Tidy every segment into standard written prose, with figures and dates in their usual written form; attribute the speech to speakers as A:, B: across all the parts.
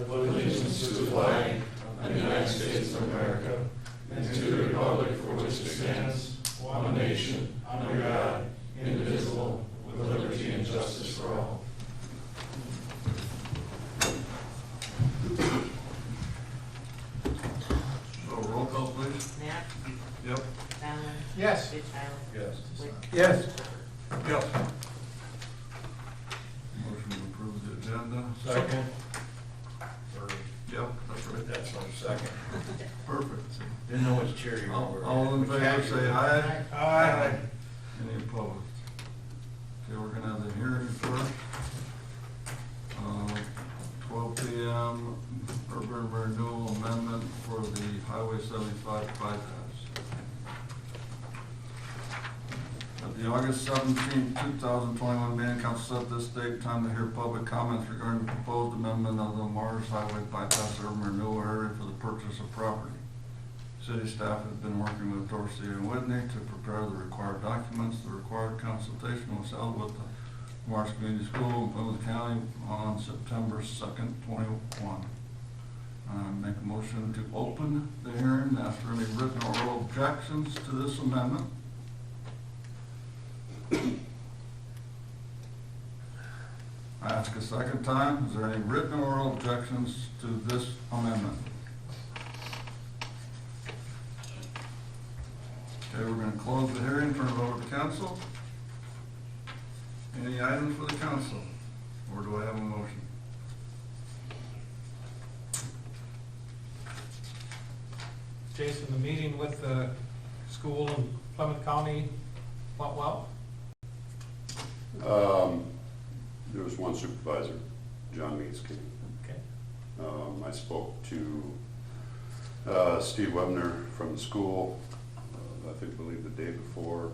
A: allegiance to the flag of the United States of America and to the republic for which it stands, one nation, under God, indivisible, with liberty and justice for all.
B: So roll call, please.
C: Knapp?
B: Yep.
C: Fallon?
D: Yes.
C: Goodchild?
A: Yes.
C: Wick?
D: Yes.
B: Yep. Motion to approve the agenda.
A: Second.
B: Yep, that's right.
A: That's our second.
B: Perfect.
A: Didn't know which chair you were.
B: All in favor, say aye.
D: Aye.
B: Any opposed? Okay, we're gonna have the hearing first. 12 p.m. Urban Renewal Amendment for the Highway 75 bypass. At the August 17, 2021 meeting, council set this date and time to hear public comments regarding the proposed amendment of the Mars Highway bypass urban renewal area for the purchase of property. City staff has been working with Dorsey and Whitney to prepare the required documents. The required consultation was held with the Mars Community School in Plymouth County on September 2nd, 21. Make a motion to open the hearing, ask for any written or oral objections to this amendment. I ask a second time, is there any written or oral objections to this amendment? Okay, we're going to close the hearing, turn it over to council. Any items for the council? Or do I have a motion?
D: Jason, the meeting with the school in Plymouth County went well?
E: There was one supervisor, John Meeks came.
D: Okay.
E: I spoke to Steve Webner from the school, I believe the day before,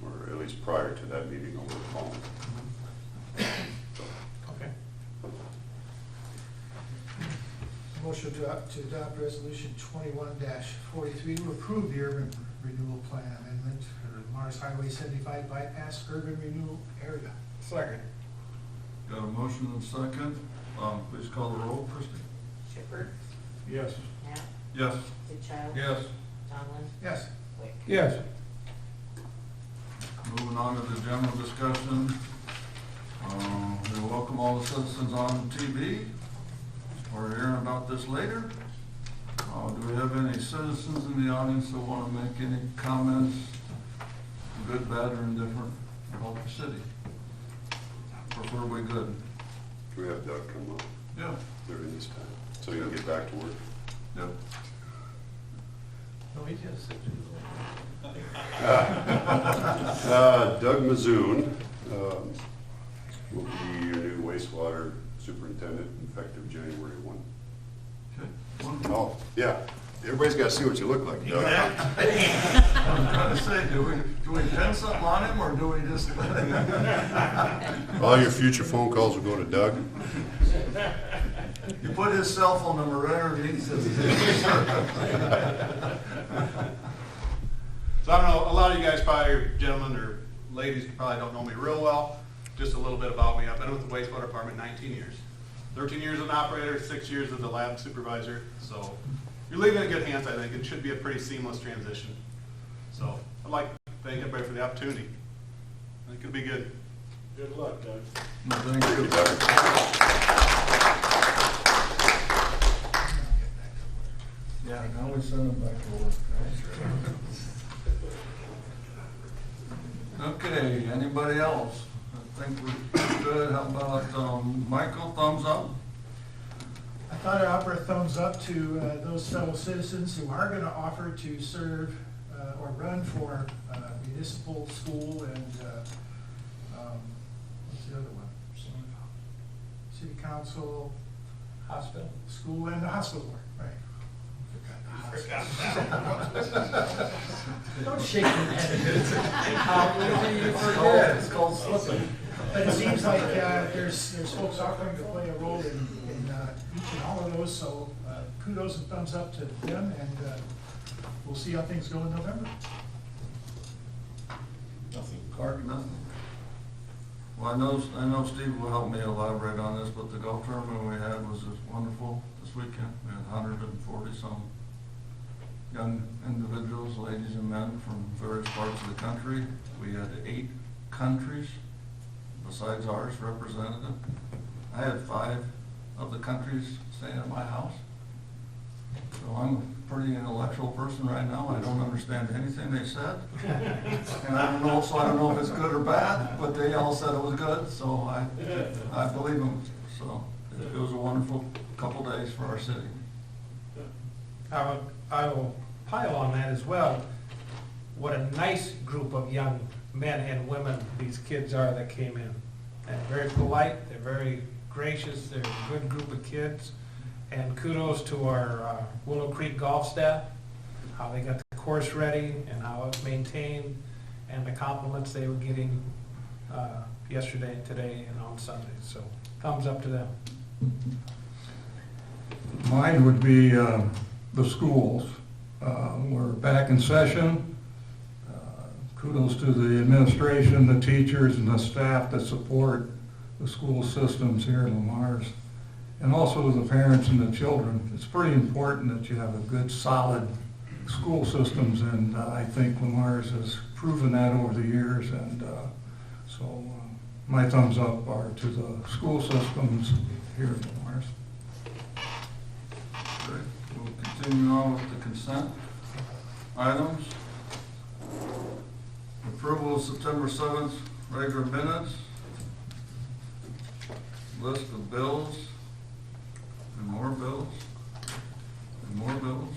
E: or at least prior to that meeting over the phone.
D: Okay.
F: Motion to adopt resolution 21-43 to approve the urban renewal plan amendment for the Mars Highway 75 bypass urban renewal area.
D: Second.
B: Got a motion and a second. Please call the roll, Christie.
C: Shepherd?
A: Yes.
C: Knapp?
B: Yes.
C: Goodchild?
B: Yes.
C: Tomlin?
F: Yes.
C: Wick?
D: Yes.
B: Moving on to the general discussion. We welcome all the citizens on TV. We're hearing about this later. Do we have any citizens in the audience that want to make any comments, good, bad, or indifferent, about the city? Preferably good.
E: Do we have Doug come up
B: Yeah.
E: during this time, so you can get back to work?
B: Yep.
D: No, he just said
E: Doug Mazoon will be your new wastewater superintendent effective January 1.
B: Okay. Wonderful.
E: Oh, yeah. Everybody's got to see what you look like, Doug.
B: I'm trying to say, do we pin something on him, or do we just?
E: All your future phone calls will go to Doug.
B: You put his cell phone number right underneath his.
G: So I don't know, a lot of you guys probably, or gentlemen or ladies, probably don't know me real well. Just a little bit about me. I've been with the wastewater department 19 years. 13 years as an operator, 6 years as a lab supervisor. So you're leaving in good hands, I think. It should be a pretty seamless transition. So I'd like to thank everybody for the opportunity. I think it'll be good.
A: Good luck, Doug.
B: No, thank you. Yeah, now we send him back to work. Okay, anybody else? I think we're good. How about Michael, thumbs up?
F: I thought I'd offer a thumbs up to those fellow citizens who are going to offer to serve or run for municipal, school, and what's the other one? City council,
D: Hospital.
F: school, and the hospital board, right?
D: Don't shake your head. It's called slipping.
F: But it seems like there's folks offering to play a role in each and all of those, so kudos and thumbs up to them, and we'll see how things go in November.
B: Nothing. Clark, nothing. Well, I know Steve will help me elaborate on this, but the golf tournament we had was just wonderful this weekend. We had 140-some young individuals, ladies and men from various parts of the country. We had 8 countries besides ours represented. I had 5 of the countries staying at my house. So I'm a pretty intellectual person right now. I don't understand anything they said. And I don't know if it's good or bad, but they all said it was good, so I believe them. So it was a wonderful couple days for our city.
D: I will pile on that as well. What a nice group of young men and women these kids are that came in. And very polite, they're very gracious, they're a good group of kids. And kudos to our Willow Creek golf staff, how they got the course ready and how it's maintained, and the compliments they were getting yesterday and today and on Sunday. So thumbs up to them.
C: Mine would be the schools. We're back in session. Kudos to the administration, the teachers, and the staff that support the school systems here in Lamar's, and also to the parents and the children. It's pretty important that you have a good, solid school systems, and I think Lamar's has proven that over the years, and so my thumbs up are to the school systems here in Lamar's.
B: Great. We'll continue on with the consent items. Approval of September 7th regular minutes. List of bills. And more bills. And more bills.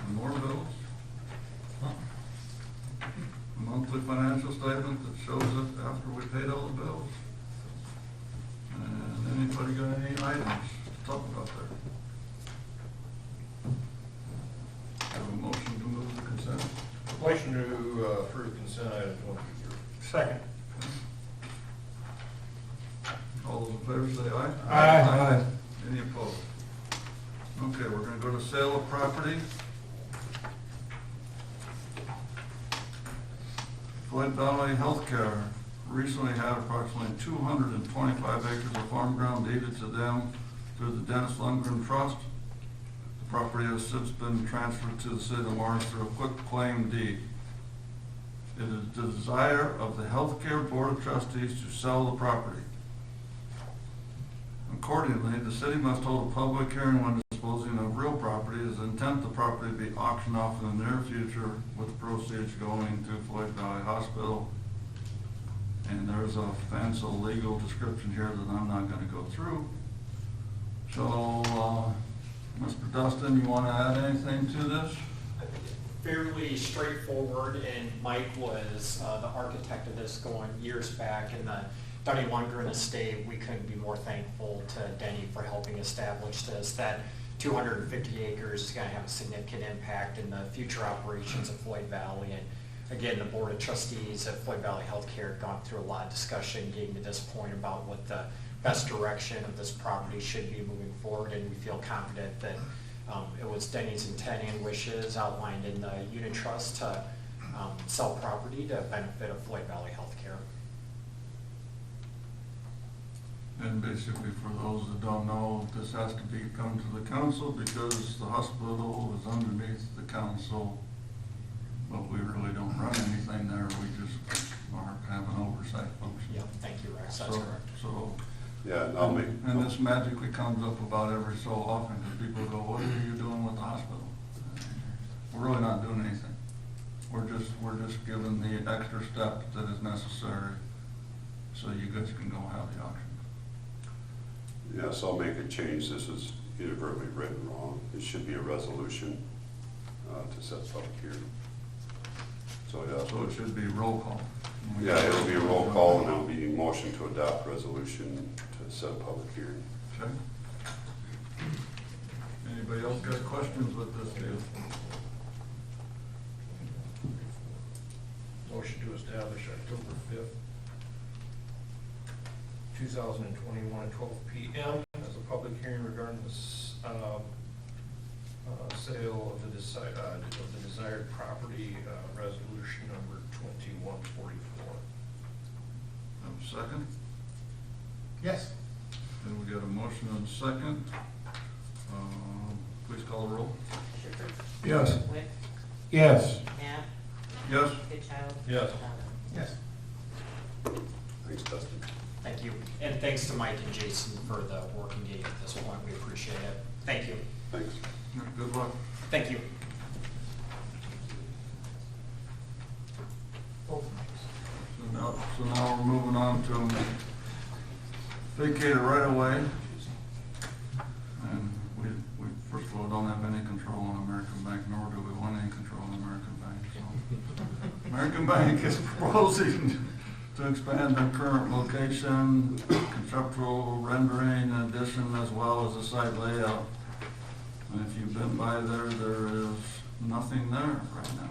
B: And more bills. A monthly financial statement that shows it after we paid all the bills. And anybody got any items to talk about there? Have a motion to move the consent.
A: Motion to approve consent item 20.
D: Second.
B: All those in favor say aye.
D: Aye.
B: Any opposed? Okay, we're gonna go to sale of property. Floyd Valley Healthcare recently had approximately 225 acres of farm ground deeded to them through the Dennis Lundgren Trust. The property has since been transferred to the city of Lawrence through a quick claim deed. It is the desire of the Healthcare Board of Trustees to sell the property. Accordingly, the city must hold a public hearing when disposing of real property. It is the intent the property be auctioned off in the near future with the proceeds going to Floyd Valley Hospital. And there's a fancy legal description here that I'm not going to go through. So, Mr. Dustin, you want to add anything to this?
H: Fairly straightforward, and Mike was the architect of this going years back in the Denny Lundgren estate. We couldn't be more thankful to Denny for helping establish this. That 250 acres is going to have a significant impact in the future operations of Floyd Valley. And again, the Board of Trustees of Floyd Valley Healthcare have gone through a lot of discussion getting to this point about what the best direction of this property should be moving forward, and we feel confident that it was Denny's intent and wishes outlined in the unit trust to sell property to benefit of Floyd Valley Healthcare.
B: And basically, for those that don't know, this has to come to the council because the hospital is underneath the council, but we really don't run anything there. We just have an oversight function.
H: Yeah, thank you, Rex. That's correct.
B: So,
E: Yeah, and I'll make.
B: and this magically comes up about every so often because people go, "What are you doing with the hospital?" We're really not doing anything. We're just giving the extra step that is necessary so you guys can go have the auction.
E: Yes, I'll make a change. This is inadvertently written wrong. It should be a resolution to set public hearing. So, yeah.
B: So it should be roll call.
E: Yeah, it'll be a roll call, and I'll be motion to adopt resolution to set a public hearing.
B: Okay. Anybody else got questions with this deal?
A: Motion to establish October 5th, 2021 at 12 p.m. as a public hearing regarding the sale of the desired property, resolution number 2144.
B: Have a second?
F: Yes.
B: Then we got a motion and a second. Please call the roll.
I: Shepherd.
C: Yes.
I: Wick.
C: Yes.
I: Knapp.
B: Yes?
I: Goodchild.
B: Yes.
I: Dollar.
F: Yes.
E: Thanks, Dustin.
H: Thank you. And thanks to Mike and Jason for the work engaged at this point. We appreciate it. Thank you.
E: Thanks.
B: Good luck.
H: Thank you.
B: So now we're moving on to vacate it right away. And we first of all don't have any control on American Bank, nor do we want any control on American Bank. So American Bank is proposing to expand their current location, conceptual rendering, addition, as well as the site layout. And if you've been by there, there is nothing there right now.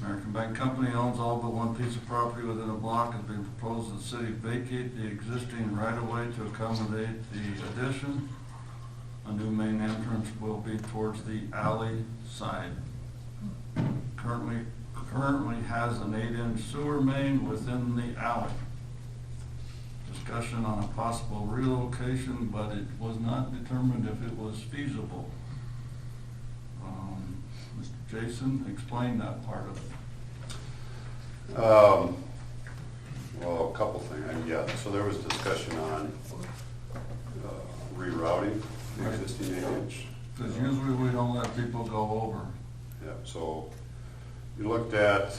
B: American Bank Company owns all but one piece of property within a block. It's been proposed that the city vacate the existing right-of-way to accommodate the addition. A new main entrance will be towards the alley side. Currently has an 8-inch sewer main within the alley. Discussion on a possible relocation, but it was not determined if it was feasible. Mr. Jason, explain that part of it.
E: Well, a couple things. Yeah, so there was discussion on rerouting the existing 8-inch.
B: Because usually we don't let people go over.
E: Yeah, so you looked at,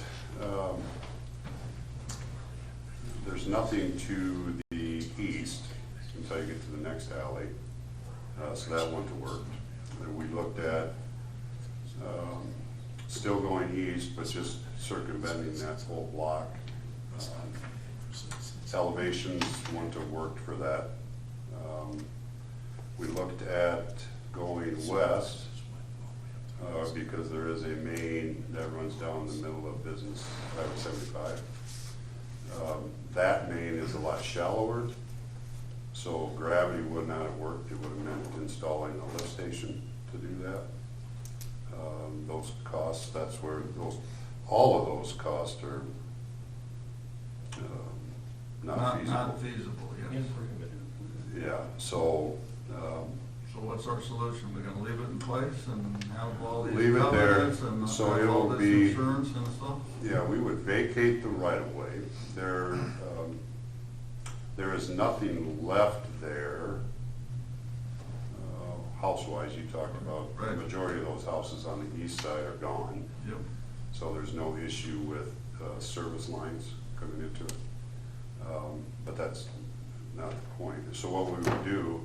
E: there's nothing to the east until you get to the next alley. So that wouldn't have worked. And we looked at still going east, but just circumventing that whole block. Elevations wouldn't have worked for that. We looked at going west because there is a main that runs down the middle of business, Highway 75. That main is a lot shallower, so gravity would not have worked. It would have meant installing a lift station to do that. Those costs, that's where all of those costs are not feasible.
B: Not feasible, yes.
E: Yeah, so
B: So what's our solution? We're gonna leave it in place and have all these
E: Leave it there,
B: covenants and
E: so
B: have all
E: it'll
B: this
E: be-
B: insurance and stuff?
E: yeah, we would vacate the right of way. There is nothing left there. House-wise, you talked about, the
B: Right.
E: majority of those houses on the east side are gone.
B: Yep.
E: So there's no issue with service lines coming into it. But that's not the point. So what we would do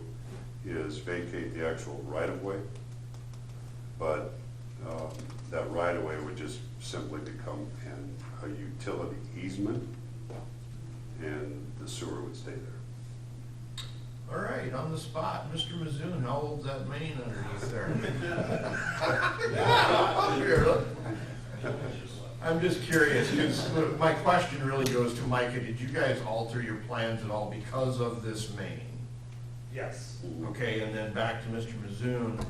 E: is vacate the actual right-of-way, but that right-of-way would just simply become a utility easement, and the sewer would stay there.
J: All right, on the spot, Mr. Mizoun, how old's that main underneath there? I'm just curious, 'cause my question really goes to Micah, did you guys alter your plans at all because of this main?
G: Yes.
J: Okay, and then back to Mr. Mizoun,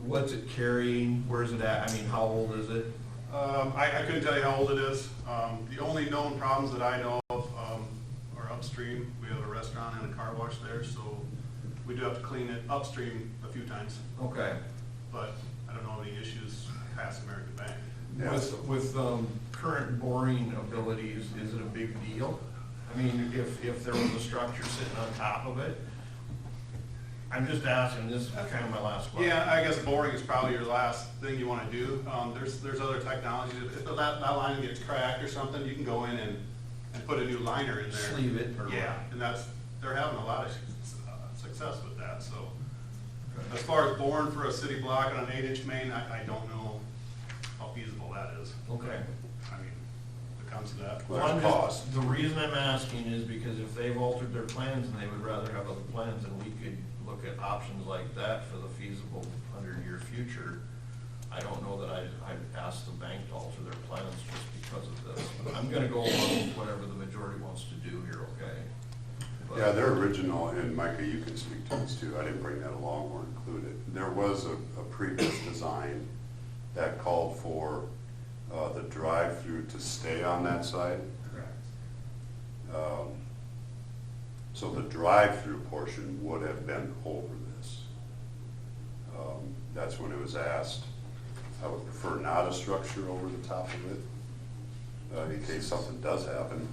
J: what's it carrying, where's it at, I mean, how old is it?
G: I couldn't tell you how old it is. The only known problems that I know of are upstream. We have a restaurant and a car wash there, so we do have to clean it upstream a few times,
J: Okay.
G: but I don't know any issues past American Bank.
E: Yeah.
J: With current boring abilities, is it a big deal? I mean, if there was a structure sitting on top of it? I'm just asking, this is kind of my last question.
G: Yeah, I guess boring is probably your last thing you want to do. There's other technologies. If that line gets cracked or something, you can go in and put a new liner in there.
J: Sleeve it or
G: Yeah, and they're having a lot of success with that, so. As far as boring for a city block on an 8-inch main, I don't know how feasible that is.
J: Okay.
G: I mean, if it comes to that.
E: Well,
J: Well,
E: there's
J: I'm
E: cost.
J: just, the reason I'm asking is because if they've altered their plans and they would rather have other plans, then we could look at options like that for the feasible 100-year future. I don't know that I'd ask the bank to alter their plans just because of this. But I'm gonna go along with whatever the majority wants to do here, okay? But-
E: Yeah, their original, and Micah, you can speak to this too, I didn't bring that along or include it. There was a previous design that called for the drive-through to stay on that side.
G: Correct.
E: So the drive-through portion would have been over this. That's when it was asked. I would prefer not a structure over the top of it, in case something does happen.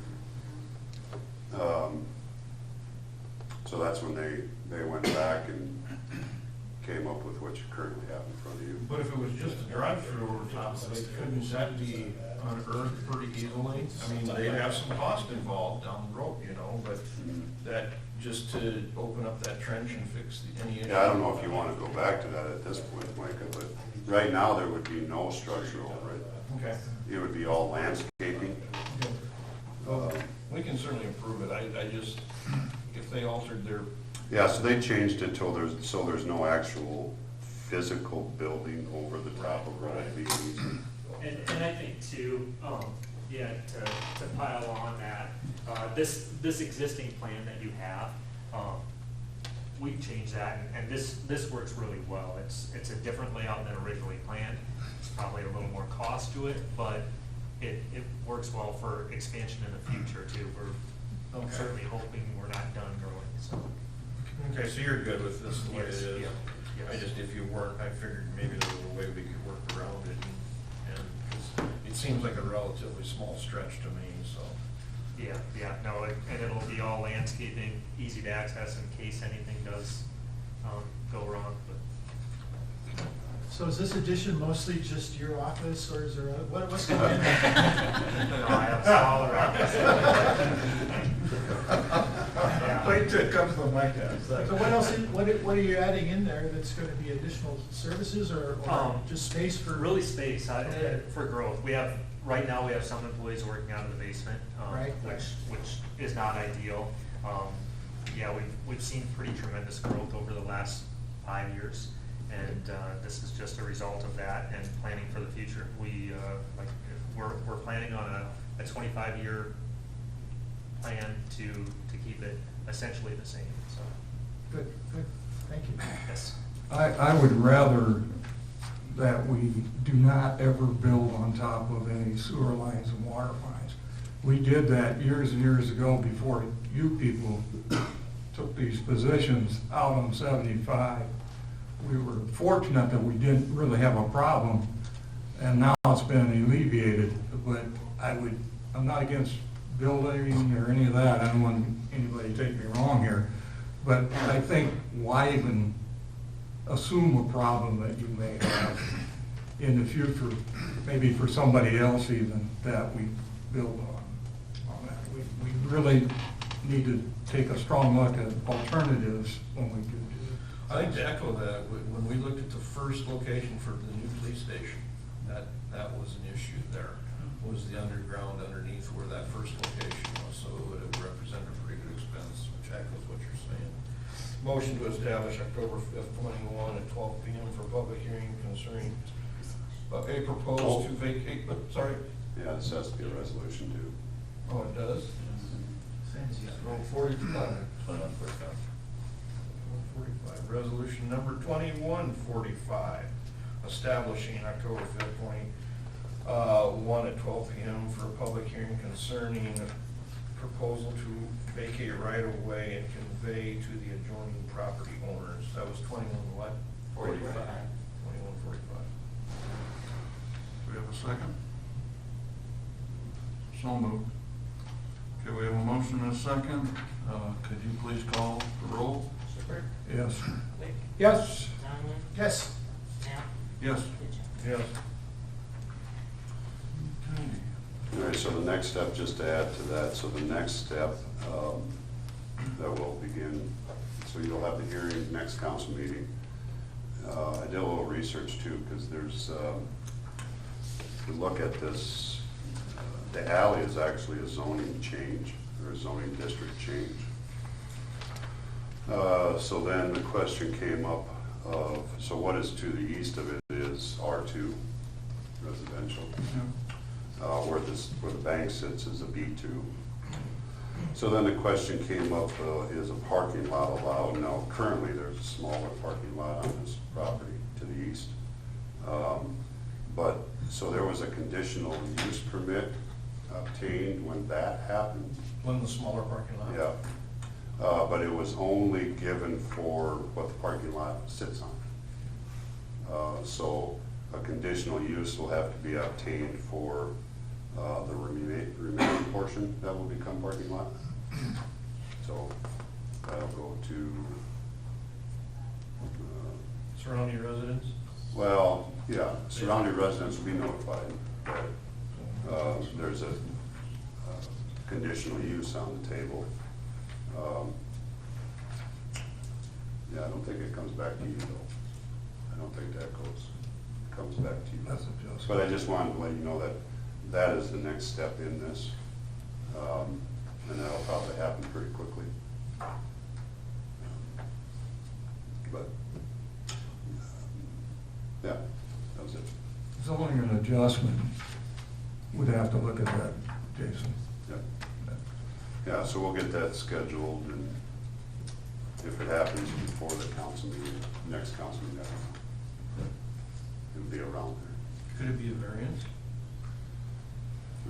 E: So that's when they went back and came up with what you currently have in front of you.
J: But if it was just a drive-through over top of it, couldn't that be unearthed pretty easily? I mean, they'd have some cost involved down the road, you know, but that, just to open up that trench and fix any issue.
E: Yeah, I don't know if you want to go back to that at this point, Micah, but right now there would be no structure over it.
J: Okay.
E: It would be all landscaping.
J: Well, we can certainly improve it. I just, if they altered their,
E: Yeah, so they changed it till there's no actual physical building over the top of it. It'd be easy.
I: And I think too, to pile on that, this existing plan that you have, we've changed that, and this works really well. It's a different layout than originally planned. It's probably a little more cost to it, but it works well for expansion in the future too. We're
J: Okay.
I: certainly hoping we're not done growing, so.
J: okay, so you're good with this the way it
I: Yes,
J: is?
I: yeah, yes.
J: I just, if you weren't, I figured maybe there was a way we could work around it, and 'cause it seems like a relatively small stretch to me, so.
I: Yeah, no, and it'll be all landscaping, easy to access in case anything does go wrong, but.
F: So is this addition mostly just your office, or is there, what's going in there?
I: No, I have smaller office. Yeah.
C: Wait till it comes to my
F: So what else, what are you adding in there that's gonna be additional services, or just space for?
I: Really space, for growth. Right now, we have some employees working out of the basement,
F: Right.
I: which is not ideal. Yeah, we've seen pretty tremendous growth over the last 5 years, and this is just a result of that and planning for the future. We're planning on a 25-year plan to keep it essentially the same, so,
F: Good, thank you.
I: yes.
C: I would rather that we do not ever build on top of any sewer lines and water lines. We did that years and years ago before you people took these positions out on 75. We were fortunate that we didn't really have a problem, and now it's been alleviated. But I'm not against building or any of that. I don't want anybody to take me wrong here. But I think, why even assume a problem that you may have in the future, maybe for somebody else even, that we build on that. We really need to take a strong look at alternatives when we do this.
J: I think to echo that, when we looked at the first location for the new police station, that was an issue there, was the underground underneath where that first location was, so it would have represented a pretty good expense, which echoes what you're saying. Motion to establish October 5th, 21 at 12 p.m. for public hearing concerning a proposed to vacate, sorry?
E: Yeah, this has to be a resolution too.
J: Oh, it does?
F: Same as you.
J: 45. 145. Resolution number 2145, establishing October 5th, 1 at 12 p.m. for a public hearing concerning proposal to vacate right of way and convey to the adjoining property owners. That was 21 what?
I: 45.
J: 2145.
B: Do we have a second? So moved. Okay, we have a motion and a second. Could you please call the roll?
I: Super.
C: Yes.
I: Nick.
C: Yes.
I: Donnie.
F: Yes.
I: Sam.
B: Yes.
J: Yes.
E: All right, so the next step, just to add to that, so the next step that will begin, so you'll have the hearing next council meeting. I did a little research too, because there's, if you look at this, the alley is actually a zoning change, or a zoning district change. So then the question came up of, so what is to the east of it is R2 residential. Where the bank sits is a B2. So then the question came up, is a parking lot allowed? Now, currently, there's a smaller parking lot on this property to the east. So there was a conditional use permit obtained when that happened.
J: When the smaller parking lot?
E: Yeah. but it was only given for what the parking lot sits on. So a conditional use will have to be obtained for the remaining portion that will become parking lot. So that'll go to,
J: Surrounding residents?
E: well, yeah, surrounding residents will be notified that there's a conditional use on the table. Yeah, I don't think it comes back to you though. I don't think that comes back to you.
C: That's a just.
E: But I just wanted to let you know that that is the next step in this. And that'll probably happen pretty quickly. But, yeah, that was it.
C: Zoning and adjustment, we'd have to look at that, Jason.
E: Yeah. Yeah, so we'll get that scheduled, and if it happens before the council meeting, next council meeting, it'll be around there.
J: Could it be a variance?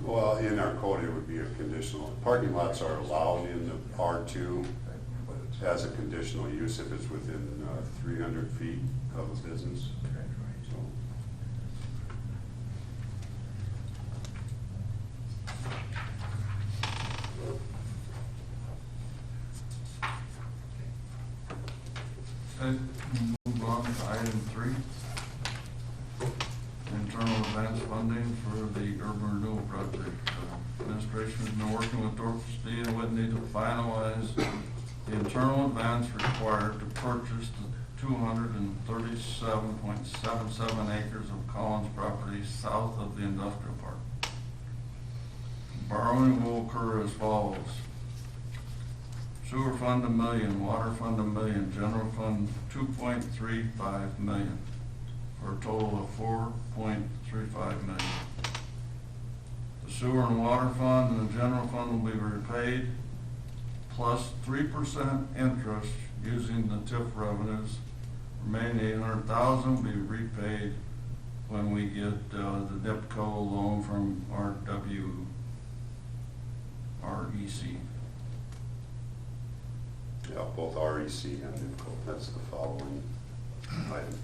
E: Well, in our code, it would be a conditional. Parking lots are allowed in the R2 as a conditional use if it's within 300 feet of a business. So,
B: Okay, move on to item 3. Internal advance funding for the urban renewal project. Administration has been working with Dorothy and Whitney to finalize the internal advance required to purchase the 237.77 acres of Collins property south of the industrial park. Borrowing will occur as follows. Sewer fund $1 million, water fund $1 million, general fund $2.35 million, for a total of $4.35 million. The sewer and water fund and the general fund will be repaid plus 3% interest using the TIF revenues. Remaining $800,000 will be repaid when we get the DIPCO loan from REC.
E: yeah, both REC and NIPCO. That's the following item.